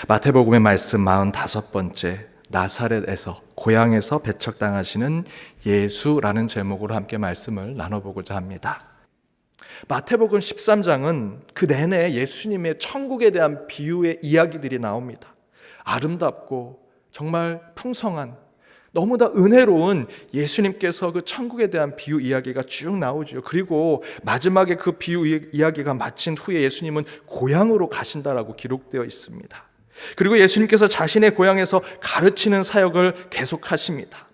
마태복음의 말씀 45번째, 나사렛에서 고향에서 배척당하시는 예수라는 제목으로 함께 말씀을 나눠보고자 합니다. 마태복음 13장은 그 내내 예수님의 천국에 대한 비유의 이야기들이 나옵니다. 아름답고 정말 풍성한, 너무나 은혜로운 예수님께서 그 천국에 대한 비유 이야기가 쭉 나오죠. 그리고 마지막에 그 비유 이야기가 마친 후에 예수님은 고향으로 가신다라고 기록되어 있습니다. 그리고 예수님께서 자신의 고향에서 가르치는 사역을 계속하십니다.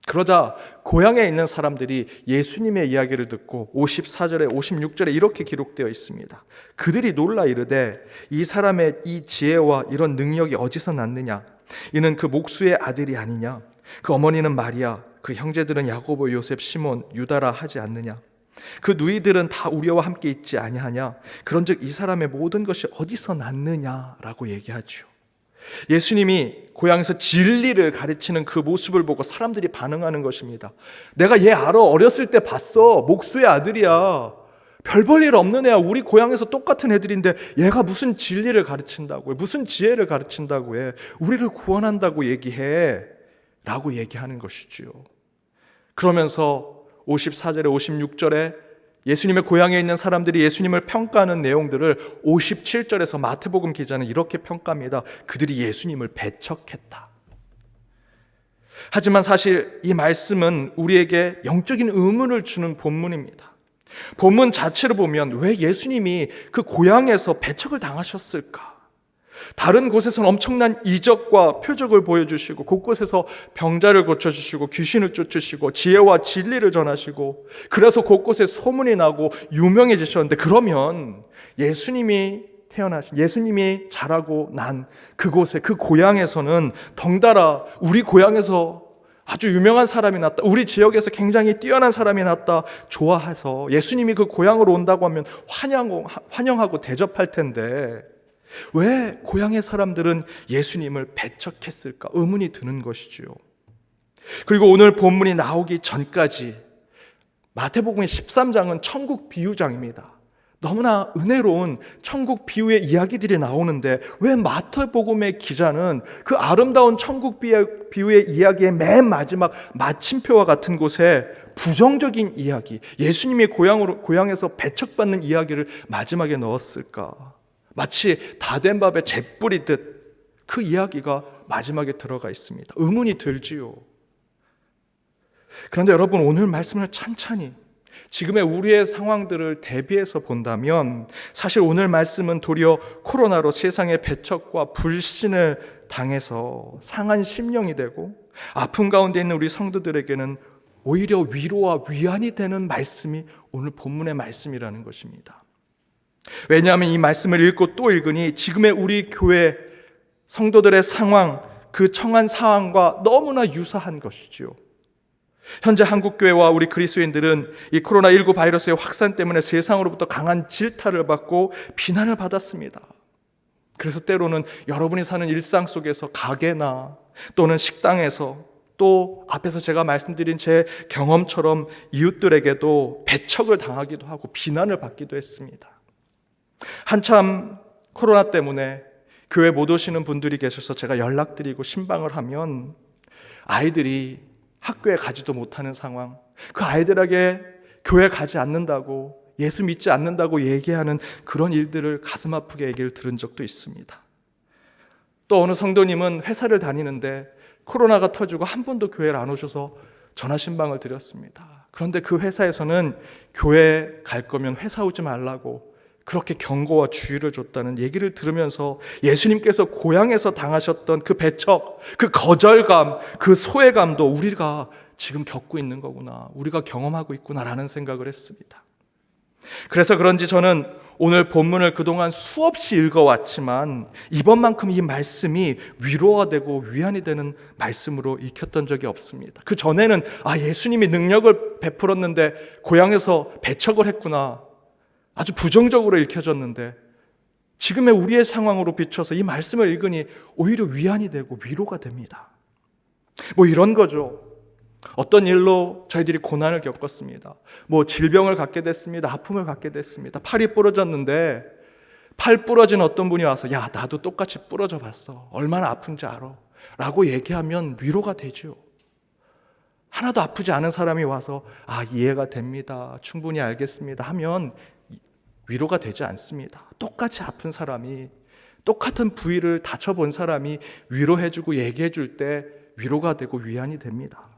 그러자 고향에 있는 사람들이 예수님의 이야기를 듣고 54절에 56절에 이렇게 기록되어 있습니다. 그들이 놀라 이르되 이 사람의 이 지혜와 이런 능력이 어디서 났느냐? 이는 그 목수의 아들이 아니냐? 그 어머니는 마리아, 그 형제들은 야고보, 요셉, 시몬, 유다라 하지 않느냐? 그 누이들은 다 우리와 함께 있지 아니하냐? 그런즉 이 사람의 모든 것이 어디서 났느냐라고 얘기하죠. 예수님이 고향에서 진리를 가르치는 그 모습을 보고 사람들이 반응하는 것입니다. 내가 얘 알아, 어렸을 때 봤어, 목수의 아들이야, 별 볼 일 없는 애야, 우리 고향에서 똑같은 애들인데 얘가 무슨 진리를 가르친다고 해, 무슨 지혜를 가르친다고 해, 우리를 구원한다고 얘기해 라고 얘기하는 것이지요. 그러면서 54절에 56절에 예수님의 고향에 있는 사람들이 예수님을 평가하는 내용들을 57절에서 마태복음 기자는 이렇게 평가합니다. 그들이 예수님을 배척했다. 하지만 사실 이 말씀은 우리에게 영적인 의문을 주는 본문입니다. 본문 자체를 보면 왜 예수님이 그 고향에서 배척을 당하셨을까? 다른 곳에서는 엄청난 이적과 표적을 보여주시고 곳곳에서 병자를 고쳐주시고 귀신을 쫓으시고 지혜와 진리를 전하시고 그래서 곳곳에 소문이 나고 유명해지셨는데, 그러면 예수님이 태어나신, 예수님이 자라고 난 그곳에, 그 고향에서는 덩달아 우리 고향에서 아주 유명한 사람이 났다, 우리 지역에서 굉장히 뛰어난 사람이 났다 좋아해서 예수님이 그 고향으로 온다고 하면 환영하고 대접할 텐데 왜 고향의 사람들은 예수님을 배척했을까? 의문이 드는 것이지요. 그리고 오늘 본문이 나오기 전까지 마태복음의 13장은 천국 비유장입니다. 너무나 은혜로운 천국 비유의 이야기들이 나오는데 왜 마태복음의 기자는 그 아름다운 천국 비유의 이야기의 맨 마지막 마침표와 같은 곳에 부정적인 이야기, 예수님이 고향에서 배척받는 이야기를 마지막에 넣었을까? 마치 다 된 밥에 재 뿌리듯 그 이야기가 마지막에 들어가 있습니다. 의문이 들지요. 그런데 여러분, 오늘 말씀을 찬찬히 지금의 우리의 상황들을 대비해서 본다면 사실 오늘 말씀은 도리어 코로나로 세상의 배척과 불신을 당해서 상한 심령이 되고 아픔 가운데 있는 우리 성도들에게는 오히려 위로와 위안이 되는 말씀이 오늘 본문의 말씀이라는 것입니다. 왜냐하면 이 말씀을 읽고 또 읽으니 지금의 우리 교회 성도들의 상황, 그 처한 상황과 너무나 유사한 것이지요. 현재 한국교회와 우리 그리스도인들은 이 코로나19 바이러스의 확산 때문에 세상으로부터 강한 질타를 받고 비난을 받았습니다. 그래서 때로는 여러분이 사는 일상 속에서 가게나 또는 식당에서, 또 앞에서 제가 말씀드린 제 경험처럼 이웃들에게도 배척을 당하기도 하고 비난을 받기도 했습니다. 한참 코로나 때문에 교회 못 오시는 분들이 계셔서 제가 연락드리고 신방을 하면 아이들이 학교에 가지도 못하는 상황, 그 아이들에게 교회 가지 않는다고, 예수 믿지 않는다고 얘기하는 그런 일들을 가슴 아프게 얘기를 들은 적도 있습니다. 또 어느 성도님은 회사를 다니는데 코로나가 터지고 한 번도 교회를 안 오셔서 전화 신방을 드렸습니다. 그런데 그 회사에서는 교회 갈 거면 회사 오지 말라고 그렇게 경고와 주의를 줬다는 얘기를 들으면서 예수님께서 고향에서 당하셨던 그 배척, 그 거절감, 그 소외감도 우리가 지금 겪고 있는 거구나, 우리가 경험하고 있구나라는 생각을 했습니다. 그래서 그런지 저는 오늘 본문을 그동안 수없이 읽어왔지만 이번만큼 이 말씀이 위로가 되고 위안이 되는 말씀으로 익혔던 적이 없습니다. 그 전에는 예수님이 능력을 베풀었는데 고향에서 배척을 했구나, 아주 부정적으로 읽혀졌는데 지금의 우리의 상황으로 비춰서 이 말씀을 읽으니 오히려 위안이 되고 위로가 됩니다. 이런 거죠. 어떤 일로 저희들이 고난을 겪었습니다. 질병을 갖게 됐습니다. 아픔을 갖게 됐습니다. 팔이 부러졌는데 팔 부러진 어떤 분이 와서 야, 나도 똑같이 부러져 봤어. 얼마나 아픈지 알아. 라고 얘기하면 위로가 되죠. 하나도 아프지 않은 사람이 와서 이해가 됩니다. 충분히 알겠습니다. 하면 위로가 되지 않습니다. 똑같이 아픈 사람이, 똑같은 부위를 다쳐본 사람이 위로해주고 얘기해줄 때 위로가 되고 위안이 됩니다.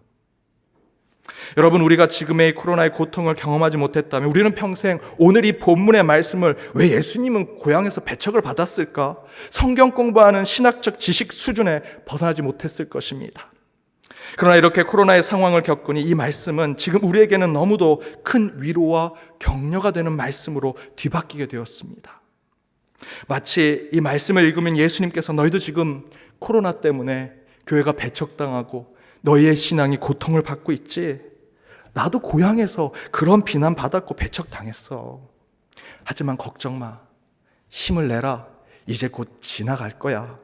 여러분, 우리가 지금의 코로나의 고통을 경험하지 못했다면 우리는 평생 오늘 이 본문의 말씀을 왜 예수님은 고향에서 배척을 받았을까? 성경 공부하는 신학적 지식 수준에 벗어나지 못했을 것입니다. 그러나 이렇게 코로나의 상황을 겪으니 이 말씀은 지금 우리에게는 너무도 큰 위로와 격려가 되는 말씀으로 뒤바뀌게 되었습니다. 마치 이 말씀을 읽으면 예수님께서 너희도 지금 코로나 때문에 교회가 배척당하고 너희의 신앙이 고통을 받고 있지? 나도 고향에서 그런 비난받았고 배척당했어. 하지만 걱정 마. 힘을 내라. 이제 곧 지나갈 거야.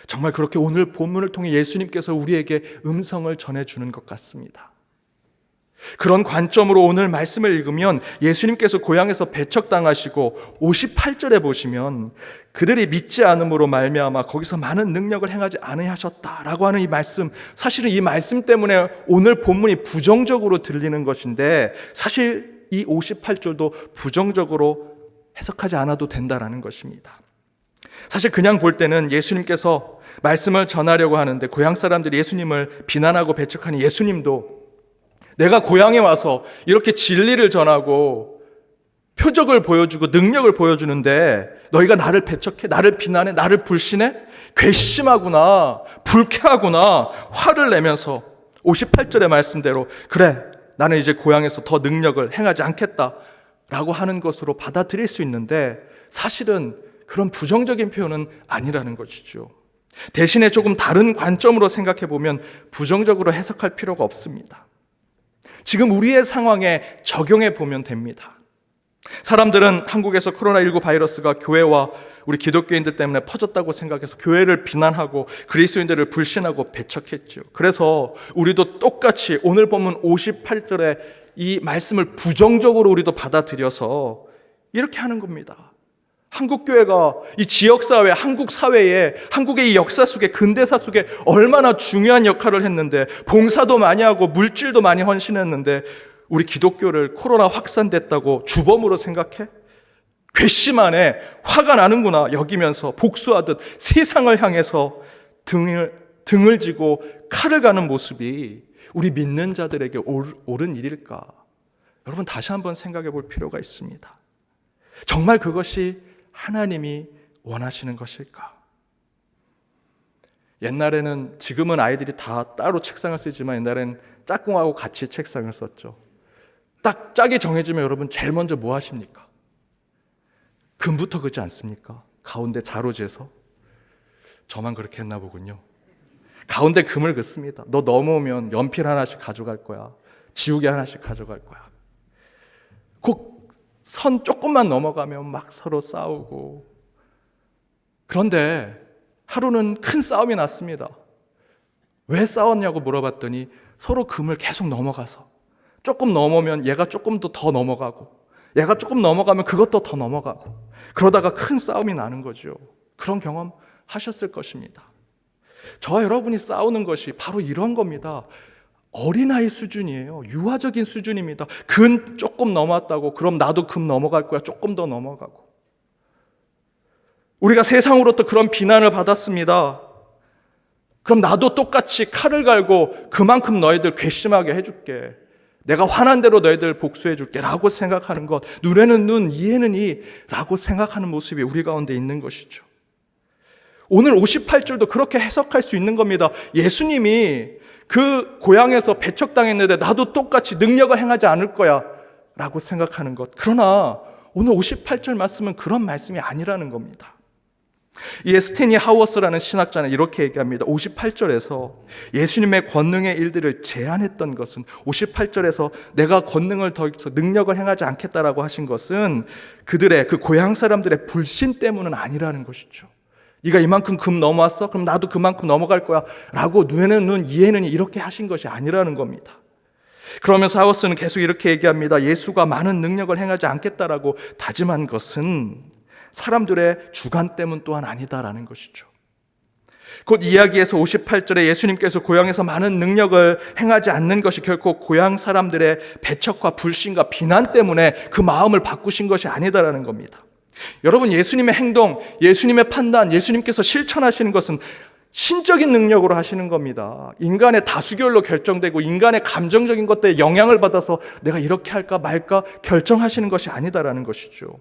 정말 그렇게 오늘 본문을 통해 예수님께서 우리에게 음성을 전해주는 것 같습니다. 그런 관점으로 오늘 말씀을 읽으면 예수님께서 고향에서 배척당하시고 58절에 보시면 그들이 믿지 않음으로 말미암아 거기서 많은 능력을 행하지 않으셨다라고 하는 이 말씀, 사실은 이 말씀 때문에 오늘 본문이 부정적으로 들리는 것인데 사실 이 58절도 부정적으로 해석하지 않아도 된다라는 것입니다. 사실 그냥 볼 때는 예수님께서 말씀을 전하려고 하는데 고향 사람들이 예수님을 비난하고 배척하니 예수님도 내가 고향에 와서 이렇게 진리를 전하고 표적을 보여주고 능력을 보여주는데 너희가 나를 배척해, 나를 비난해, 나를 불신해? 괘씸하구나, 불쾌하구나 화를 내면서 58절의 말씀대로 그래, 나는 이제 고향에서 더 능력을 행하지 않겠다라고 하는 것으로 받아들일 수 있는데 사실은 그런 부정적인 표현은 아니라는 것이죠. 대신에 조금 다른 관점으로 생각해 보면 부정적으로 해석할 필요가 없습니다. 지금 우리의 상황에 적용해 보면 됩니다. 사람들은 한국에서 코로나19 바이러스가 교회와 우리 기독교인들 때문에 퍼졌다고 생각해서 교회를 비난하고 그리스도인들을 불신하고 배척했죠. 그래서 우리도 똑같이 오늘 본문 58절에 이 말씀을 부정적으로 우리도 받아들여서 이렇게 하는 겁니다. 한국교회가 이 지역사회, 한국 사회에, 한국의 이 역사 속에, 근대사 속에 얼마나 중요한 역할을 했는데 봉사도 많이 하고 물질도 많이 헌신했는데 우리 기독교를 코로나 확산됐다고 주범으로 생각해? 괘씸하네, 화가 나는구나 여기면서 복수하듯 세상을 향해서 등을 지고 칼을 가는 모습이 우리 믿는 자들에게 옳은 일일까? 여러분 다시 한번 생각해 볼 필요가 있습니다. 정말 그것이 하나님이 원하시는 것일까? 옛날에는, 지금은 아이들이 다 따로 책상을 쓰지만 옛날에는 짝꿍하고 같이 책상을 썼죠. 딱 짝이 정해지면 여러분 제일 먼저 뭐 하십니까? 금부터 긋지 않습니까? 가운데 자로재서. 저만 그렇게 했나 보군요. 가운데 금을 긋습니다. 너 넘어오면 연필 하나씩 가져갈 거야. 지우개 하나씩 가져갈 거야. 꼭 선 조금만 넘어가면 막 서로 싸우고. 그런데 하루는 큰 싸움이 났습니다. 왜 싸웠냐고 물어봤더니 서로 금을 계속 넘어가서 조금 넘으면 얘가 조금 더 넘어가고 얘가 조금 넘어가면 그것도 더 넘어가고 그러다가 큰 싸움이 나는 거죠. 그런 경험 하셨을 것입니다. 저와 여러분이 싸우는 것이 바로 이런 겁니다. 어린아이 수준이에요. 유아적인 수준입니다. 금 조금 넘었다고 그럼 나도 금 넘어갈 거야. 조금 더 넘어가고. 우리가 세상으로부터 그런 비난을 받았습니다. 그럼 나도 똑같이 칼을 갈고 그만큼 너희들 괘씸하게 해줄게. 내가 화난 대로 너희들 복수해줄게 라고 생각하는 것, 눈에는 눈, 이에는 이 라고 생각하는 모습이 우리 가운데 있는 것이죠. 오늘 58절도 그렇게 해석할 수 있는 겁니다. 예수님이 그 고향에서 배척당했는데 나도 똑같이 능력을 행하지 않을 거야 라고 생각하는 것. 그러나 오늘 58절 말씀은 그런 말씀이 아니라는 겁니다. 이 스테니 하워스라는 신학자는 이렇게 얘기합니다. 58절에서 예수님의 권능의 일들을 제안했던 것은, 58절에서 내가 권능을 더 능력을 행하지 않겠다라고 하신 것은 그들의, 그 고향 사람들의 불신 때문은 아니라는 것이죠. 네가 이만큼 금 넘어왔어? 그럼 나도 그만큼 넘어갈 거야 라고 눈에는 눈, 이에는 이렇게 하신 것이 아니라는 겁니다. 그러면서 하워스는 계속 이렇게 얘기합니다. 예수가 많은 능력을 행하지 않겠다라고 다짐한 것은 사람들의 주관 때문 또한 아니다라는 것이죠. 곧 이야기에서 58절에 예수님께서 고향에서 많은 능력을 행하지 않는 것이 결코 고향 사람들의 배척과 불신과 비난 때문에 그 마음을 바꾸신 것이 아니다라는 겁니다. 여러분, 예수님의 행동, 예수님의 판단, 예수님께서 실천하시는 것은 신적인 능력으로 하시는 겁니다. 인간의 다수결로 결정되고 인간의 감정적인 것들에 영향을 받아서 내가 이렇게 할까 말까 결정하시는 것이 아니다라는 것이죠.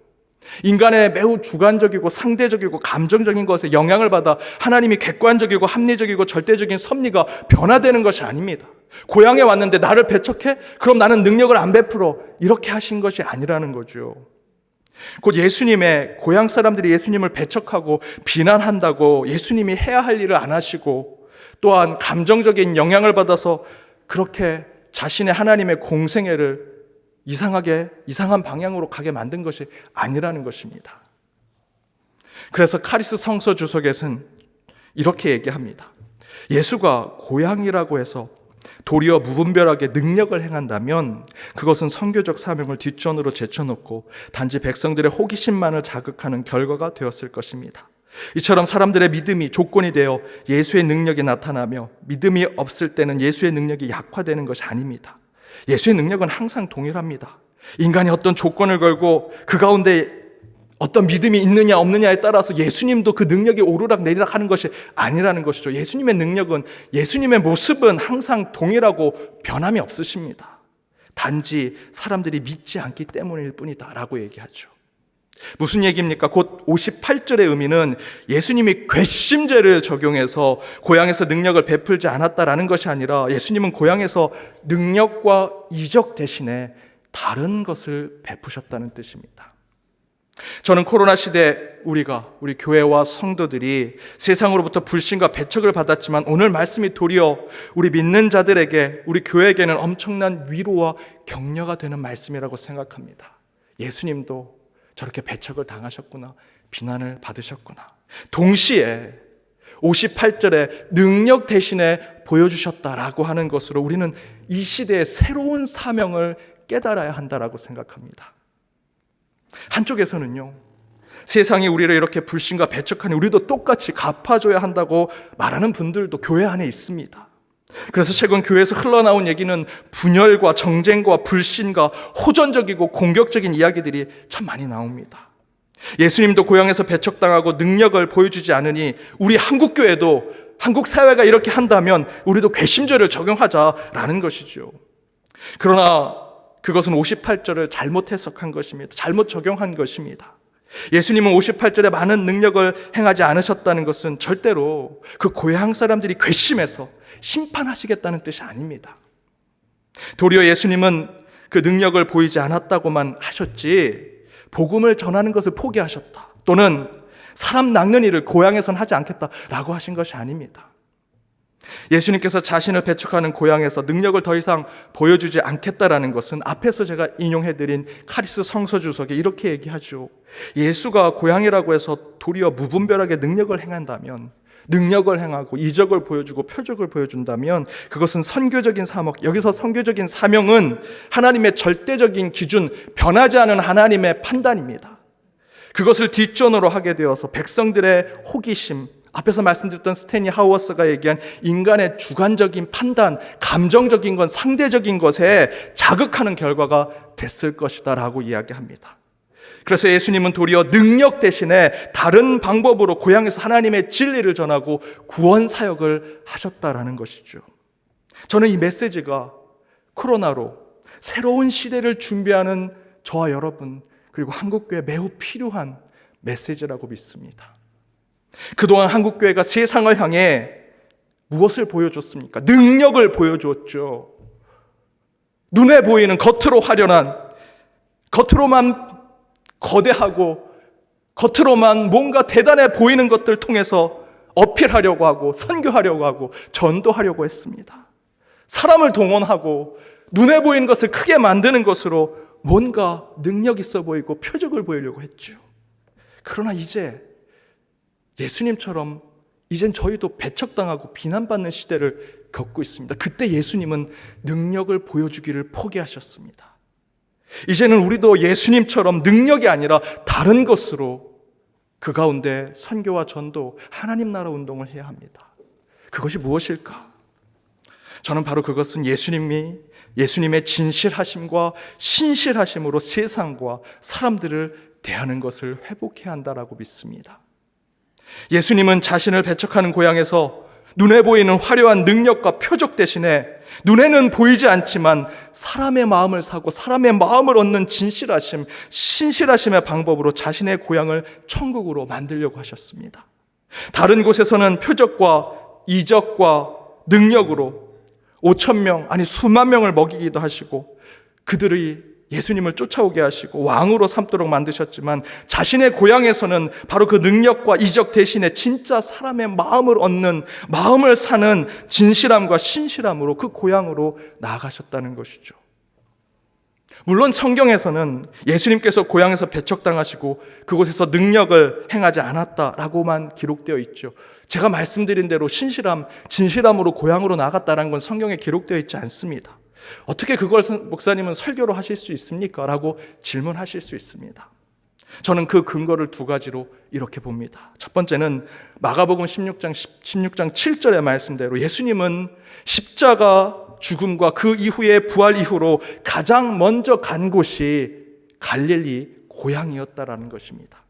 인간의 매우 주관적이고 상대적이고 감정적인 것에 영향을 받아 하나님이 객관적이고 합리적이고 절대적인 섭리가 변화되는 것이 아닙니다. 고향에 왔는데 나를 배척해? 그럼 나는 능력을 안 베풀어. 이렇게 하신 것이 아니라는 거죠. 곧 예수님의 고향 사람들이 예수님을 배척하고 비난한다고 예수님이 해야 할 일을 안 하시고 또한 감정적인 영향을 받아서 그렇게 자신의 하나님의 공생애를 이상한 방향으로 가게 만든 것이 아니라는 것입니다. 그래서 카리스 성서 주석에서는 이렇게 얘기합니다. 예수가 고향이라고 해서 도리어 무분별하게 능력을 행한다면 그것은 선교적 사명을 뒷전으로 제쳐놓고 단지 백성들의 호기심만을 자극하는 결과가 되었을 것입니다. 이처럼 사람들의 믿음이 조건이 되어 예수의 능력이 나타나며 믿음이 없을 때는 예수의 능력이 약화되는 것이 아닙니다. 예수의 능력은 항상 동일합니다. 인간이 어떤 조건을 걸고 그 가운데 어떤 믿음이 있느냐 없느냐에 따라서 예수님도 그 능력이 오르락 내리락 하는 것이 아니라는 것이죠. 예수님의 능력은, 예수님의 모습은 항상 동일하고 변함이 없으십니다. 단지 사람들이 믿지 않기 때문일 뿐이다 라고 얘기하죠. 무슨 얘기입니까? 곧 58절의 의미는 예수님이 괘씸죄를 적용해서 고향에서 능력을 베풀지 않았다라는 것이 아니라 예수님은 고향에서 능력과 이적 대신에 다른 것을 베푸셨다는 뜻입니다. 저는 코로나 시대 우리 교회와 성도들이 세상으로부터 불신과 배척을 받았지만 오늘 말씀이 도리어 우리 믿는 자들에게, 우리 교회에게는 엄청난 위로와 격려가 되는 말씀이라고 생각합니다. 예수님도 저렇게 배척을 당하셨구나, 비난을 받으셨구나. 동시에 58절에 능력 대신에 보여주셨다라고 하는 것으로 우리는 이 시대의 새로운 사명을 깨달아야 한다라고 생각합니다. 한쪽에서는요, 세상이 우리를 이렇게 불신과 배척하니 우리도 똑같이 갚아줘야 한다고 말하는 분들도 교회 안에 있습니다. 그래서 최근 교회에서 흘러나온 얘기는 분열과 정쟁과 불신과 호전적이고 공격적인 이야기들이 참 많이 나옵니다. 예수님도 고향에서 배척당하고 능력을 보여주지 않으니 우리 한국교회도, 한국 사회가 이렇게 한다면 우리도 괘씸죄를 적용하자라는 것이죠. 그러나 그것은 58절을 잘못 해석한 것입니다. 잘못 적용한 것입니다. 예수님은 58절에 많은 능력을 행하지 않으셨다는 것은 절대로 그 고향 사람들이 괘씸해서 심판하시겠다는 뜻이 아닙니다. 도리어 예수님은 그 능력을 보이지 않았다고만 하셨지 복음을 전하는 것을 포기하셨다, 또는 사람 낚는 일을 고향에선 하지 않겠다라고 하신 것이 아닙니다. 예수님께서 자신을 배척하는 고향에서 능력을 더 이상 보여주지 않겠다라는 것은 앞에서 제가 인용해드린 카리스 성서 주석에 이렇게 얘기하죠. 예수가 고향이라고 해서 도리어 무분별하게 능력을 행한다면, 능력을 행하고 이적을 보여주고 표적을 보여준다면 그것은 선교적인 사명, 여기서 선교적인 사명은 하나님의 절대적인 기준, 변하지 않은 하나님의 판단입니다. 그것을 뒷전으로 하게 되어서 백성들의 호기심, 앞에서 말씀드렸던 스탠리 하우어스가 얘기한 인간의 주관적인 판단, 감정적인 건 상대적인 것에 자극하는 결과가 됐을 것이다 라고 이야기합니다. 그래서 예수님은 도리어 능력 대신에 다른 방법으로 고향에서 하나님의 진리를 전하고 구원 사역을 하셨다라는 것이죠. 저는 이 메시지가 코로나로 새로운 시대를 준비하는 저와 여러분, 그리고 한국교회에 매우 필요한 메시지라고 믿습니다. 그동안 한국교회가 세상을 향해 무엇을 보여줬습니까? 능력을 보여줬죠. 눈에 보이는 겉으로 화려한, 겉으로만 거대하고 겉으로만 뭔가 대단해 보이는 것들 통해서 어필하려고 하고 선교하려고 하고 전도하려고 했습니다. 사람을 동원하고 눈에 보이는 것을 크게 만드는 것으로 뭔가 능력 있어 보이고 표적을 보이려고 했죠. 그러나 이제 예수님처럼 이젠 저희도 배척당하고 비난받는 시대를 겪고 있습니다. 그때 예수님은 능력을 보여주기를 포기하셨습니다. 이제는 우리도 예수님처럼 능력이 아니라 다른 것으로 그 가운데 선교와 전도, 하나님 나라 운동을 해야 합니다. 그것이 무엇일까? 저는 바로 그것은 예수님의 진실하심과 신실하심으로 세상과 사람들을 대하는 것을 회복해야 한다라고 믿습니다. 예수님은 자신을 배척하는 고향에서 눈에 보이는 화려한 능력과 표적 대신에 눈에는 보이지 않지만 사람의 마음을 사고 사람의 마음을 얻는 진실하심, 신실하심의 방법으로 자신의 고향을 천국으로 만들려고 하셨습니다. 다른 곳에서는 표적과 이적과 능력으로 5,000명, 아니 수만 명을 먹이기도 하시고 그들이 예수님을 쫓아오게 하시고 왕으로 삼도록 만드셨지만 자신의 고향에서는 바로 그 능력과 이적 대신에 진짜 사람의 마음을 얻는, 마음을 사는 진실함과 신실함으로 그 고향으로 나아가셨다는 것이죠. 물론 성경에서는 예수님께서 고향에서 배척당하시고 그곳에서 능력을 행하지 않았다라고만 기록되어 있죠. 제가 말씀드린 대로 신실함, 진실함으로 고향으로 나갔다는 건 성경에 기록되어 있지 않습니다. 어떻게 그걸 목사님은 설교로 하실 수 있습니까? 라고 질문하실 수 있습니다. 저는 그 근거를 두 가지로 이렇게 봅니다. 첫 번째는 마가복음 16장 7절의 말씀대로 예수님은 십자가 죽음과 그 이후에 부활 이후로 가장 먼저 간 곳이 갈릴리 고향이었다라는 것입니다.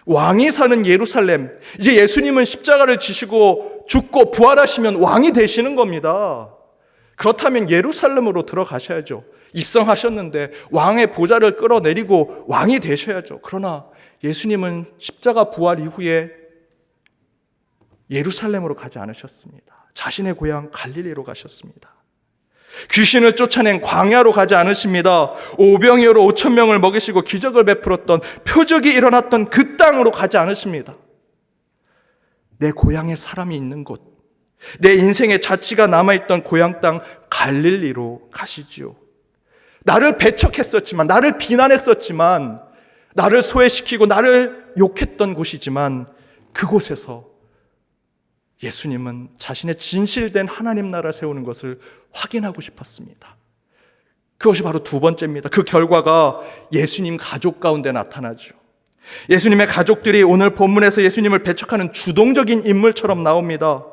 왕이 사는 예루살렘, 이제 예수님은 십자가를 지시고 죽고 부활하시면 왕이 되시는 겁니다. 그렇다면 예루살렘으로 들어가셔야죠. 입성하셨는데 왕의 보좌를 끌어내리고 왕이 되셔야죠. 그러나 예수님은 십자가 부활 이후에 예루살렘으로 가지 않으셨습니다. 자신의 고향 갈릴리로 가셨습니다. 귀신을 쫓아낸 광야로 가지 않으십니다. 오병이어로 5,000명을 먹이시고 기적을 베풀었던, 표적이 일어났던 그 땅으로 가지 않으십니다. 내 고향에 사람이 있는 곳, 내 인생의 자취가 남아있던 고향 땅 갈릴리로 가시지요. 나를 배척했었지만, 나를 비난했었지만, 나를 소외시키고 나를 욕했던 곳이지만 그곳에서 예수님은 자신의 진실된 하나님 나라 세우는 것을 확인하고 싶었습니다. 그것이 바로 두 번째입니다. 그 결과가 예수님 가족 가운데 나타나죠. 예수님의 가족들이 오늘 본문에서 예수님을 배척하는 주동적인 인물처럼 나옵니다.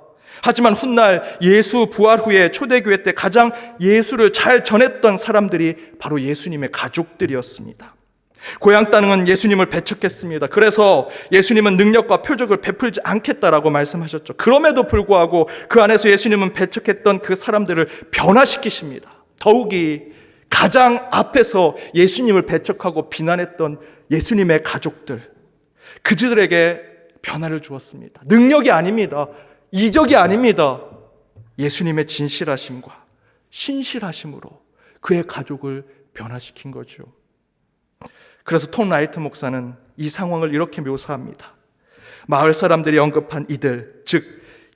하지만 훗날 예수 부활 후에 초대교회 때 가장 예수를 잘 전했던 사람들이 바로 예수님의 가족들이었습니다. 고향 땅은 예수님을 배척했습니다. 그래서 예수님은 능력과 표적을 베풀지 않겠다라고 말씀하셨죠. 그럼에도 불구하고 그 안에서 예수님은 배척했던 그 사람들을 변화시키십니다. 더욱이 가장 앞에서 예수님을 배척하고 비난했던 예수님의 가족들, 그들에게 변화를 주었습니다. 능력이 아닙니다. 이적이 아닙니다. 예수님의 진실하심과 신실하심으로 그의 가족을 변화시킨 거죠. 그래서 톰 라이트 목사는 이 상황을 이렇게 묘사합니다. 마을 사람들이 언급한 이들, 즉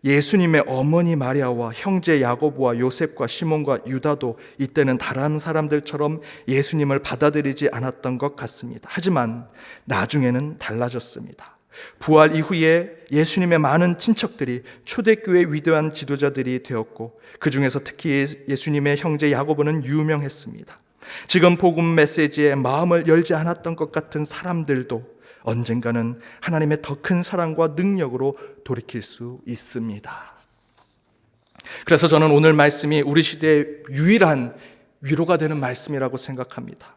예수님의 어머니 마리아와 형제 야고보와 요셉과 시몬과 유다도 이때는 다른 사람들처럼 예수님을 받아들이지 않았던 것 같습니다. 하지만 나중에는 달라졌습니다. 부활 이후에 예수님의 많은 친척들이 초대교회 위대한 지도자들이 되었고 그 중에서 특히 예수님의 형제 야고보는 유명했습니다. 지금 복음 메시지에 마음을 열지 않았던 것 같은 사람들도 언젠가는 하나님의 더 큰 사랑과 능력으로 돌이킬 수 있습니다. 그래서 저는 오늘 말씀이 우리 시대의 유일한 위로가 되는 말씀이라고 생각합니다.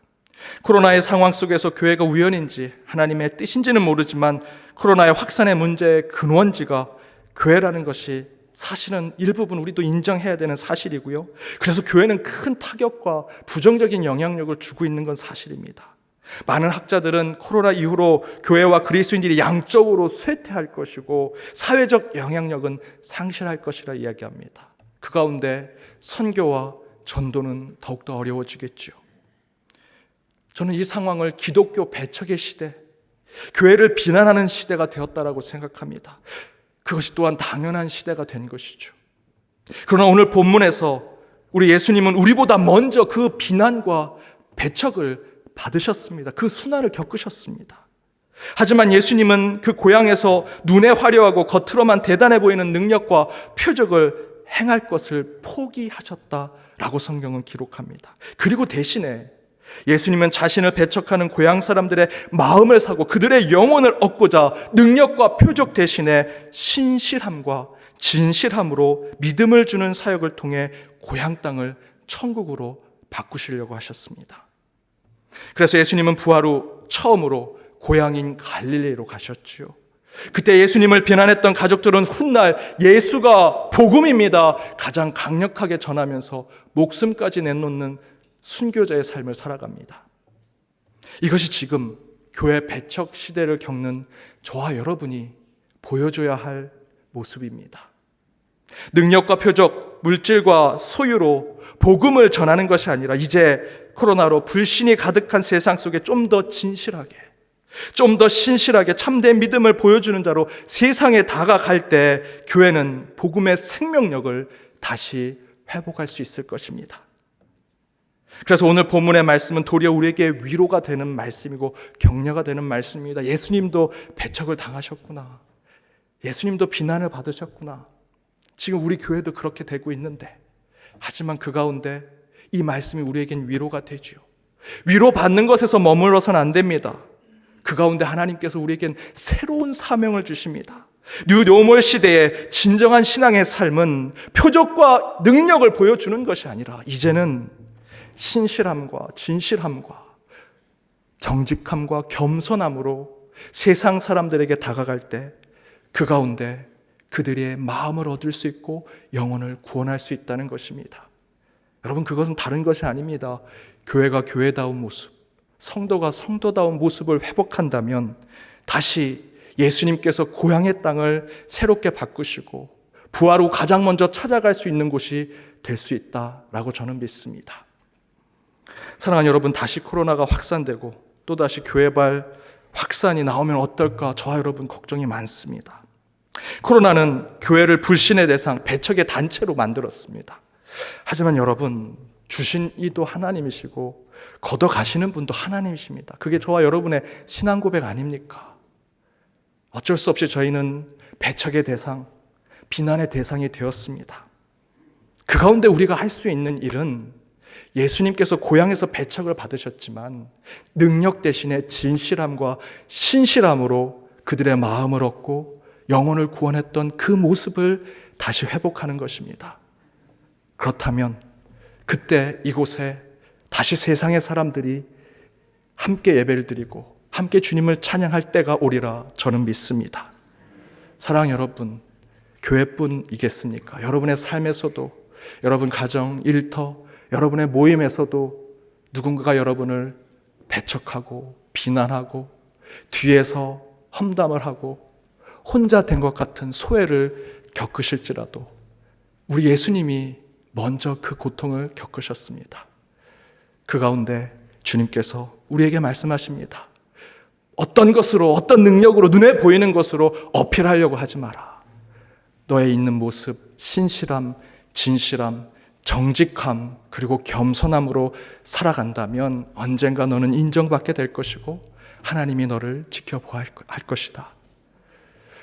코로나의 상황 속에서 교회가 우연인지 하나님의 뜻인지는 모르지만 코로나의 확산의 문제의 근원지가 교회라는 것이 사실은 일부분 우리도 인정해야 되는 사실이고요. 그래서 교회는 큰 타격과 부정적인 영향력을 주고 있는 건 사실입니다. 많은 학자들은 코로나 이후로 교회와 그리스도인들이 양적으로 쇠퇴할 것이고 사회적 영향력은 상실할 것이라 이야기합니다. 그 가운데 선교와 전도는 더욱더 어려워지겠죠. 저는 이 상황을 기독교 배척의 시대, 교회를 비난하는 시대가 되었다라고 생각합니다. 그것이 또한 당연한 시대가 된 것이죠. 그러나 오늘 본문에서 우리 예수님은 우리보다 먼저 그 비난과 배척을 받으셨습니다. 그 순환을 겪으셨습니다. 하지만 예수님은 그 고향에서 눈에 화려하고 겉으로만 대단해 보이는 능력과 표적을 행할 것을 포기하셨다라고 성경은 기록합니다. 그리고 대신에 예수님은 자신을 배척하는 고향 사람들의 마음을 사고 그들의 영혼을 얻고자 능력과 표적 대신에 신실함과 진실함으로 믿음을 주는 사역을 통해 고향 땅을 천국으로 바꾸시려고 하셨습니다. 그래서 예수님은 부활 후 처음으로 고향인 갈릴리로 가셨지요. 그때 예수님을 비난했던 가족들은 훗날 예수가 복음입니다 가장 강력하게 전하면서 목숨까지 내놓는 순교자의 삶을 살아갑니다. 이것이 지금 교회 배척 시대를 겪는 저와 여러분이 보여줘야 할 모습입니다. 능력과 표적, 물질과 소유로 복음을 전하는 것이 아니라 이제 코로나로 불신이 가득한 세상 속에 좀 더 진실하게, 좀 더 신실하게 참된 믿음을 보여주는 자로 세상에 다가갈 때 교회는 복음의 생명력을 다시 회복할 수 있을 것입니다. 그래서 오늘 본문의 말씀은 도리어 우리에게 위로가 되는 말씀이고 격려가 되는 말씀입니다. 예수님도 배척을 당하셨구나. 예수님도 비난을 받으셨구나. 지금 우리 교회도 그렇게 되고 있는데, 하지만 그 가운데 이 말씀이 우리에겐 위로가 되죠. 위로받는 것에서 머물러서는 안 됩니다. 그 가운데 하나님께서 우리에겐 새로운 사명을 주십니다. 뉴 노멀 시대의 진정한 신앙의 삶은 표적과 능력을 보여주는 것이 아니라 이제는 신실함과 진실함과 정직함과 겸손함으로 세상 사람들에게 다가갈 때 그 가운데 그들의 마음을 얻을 수 있고 영혼을 구원할 수 있다는 것입니다. 여러분, 그것은 다른 것이 아닙니다. 교회가 교회다운 모습, 성도가 성도다운 모습을 회복한다면 다시 예수님께서 고향의 땅을 새롭게 바꾸시고 부활 후 가장 먼저 찾아갈 수 있는 곳이 될 수 있다라고 저는 믿습니다. 사랑하는 여러분, 다시 코로나가 확산되고 또다시 교회발 확산이 나오면 어떨까 저와 여러분 걱정이 많습니다. 코로나는 교회를 불신의 대상, 배척의 단체로 만들었습니다. 하지만 여러분, 주신 이도 하나님이시고 걷어가시는 분도 하나님이십니다. 그게 저와 여러분의 신앙 고백 아닙니까? 어쩔 수 없이 저희는 배척의 대상, 비난의 대상이 되었습니다. 그 가운데 우리가 할 수 있는 일은 예수님께서 고향에서 배척을 받으셨지만 능력 대신에 진실함과 신실함으로 그들의 마음을 얻고 영혼을 구원했던 그 모습을 다시 회복하는 것입니다. 그렇다면 그때 이곳에 다시 세상의 사람들이 함께 예배를 드리고 함께 주님을 찬양할 때가 오리라 저는 믿습니다. 사랑하는 여러분, 교회뿐이겠습니까? 여러분의 삶에서도, 여러분 가정, 일터, 여러분의 모임에서도 누군가가 여러분을 배척하고 비난하고 뒤에서 험담을 하고 혼자 된 것 같은 소외를 겪으실지라도 우리 예수님이 먼저 그 고통을 겪으셨습니다. 그 가운데 주님께서 우리에게 말씀하십니다. 어떤 것으로, 어떤 능력으로, 눈에 보이는 것으로 어필하려고 하지 마라. 너의 있는 모습, 신실함, 진실함, 정직함, 그리고 겸손함으로 살아간다면 언젠가 너는 인정받게 될 것이고 하나님이 너를 지켜보아야 할 것이다.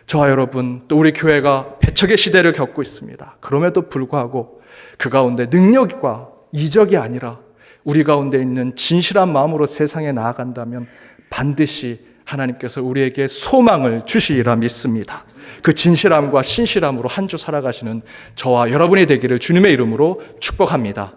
저와 여러분, 또 우리 교회가 배척의 시대를 겪고 있습니다. 그럼에도 불구하고 그 가운데 능력과 이적이 아니라 우리 가운데 있는 진실한 마음으로 세상에 나아간다면 반드시 하나님께서 우리에게 소망을 주시리라 믿습니다. 그 진실함과 신실함으로 한 주 살아가시는 저와 여러분이 되기를 주님의 이름으로 축복합니다.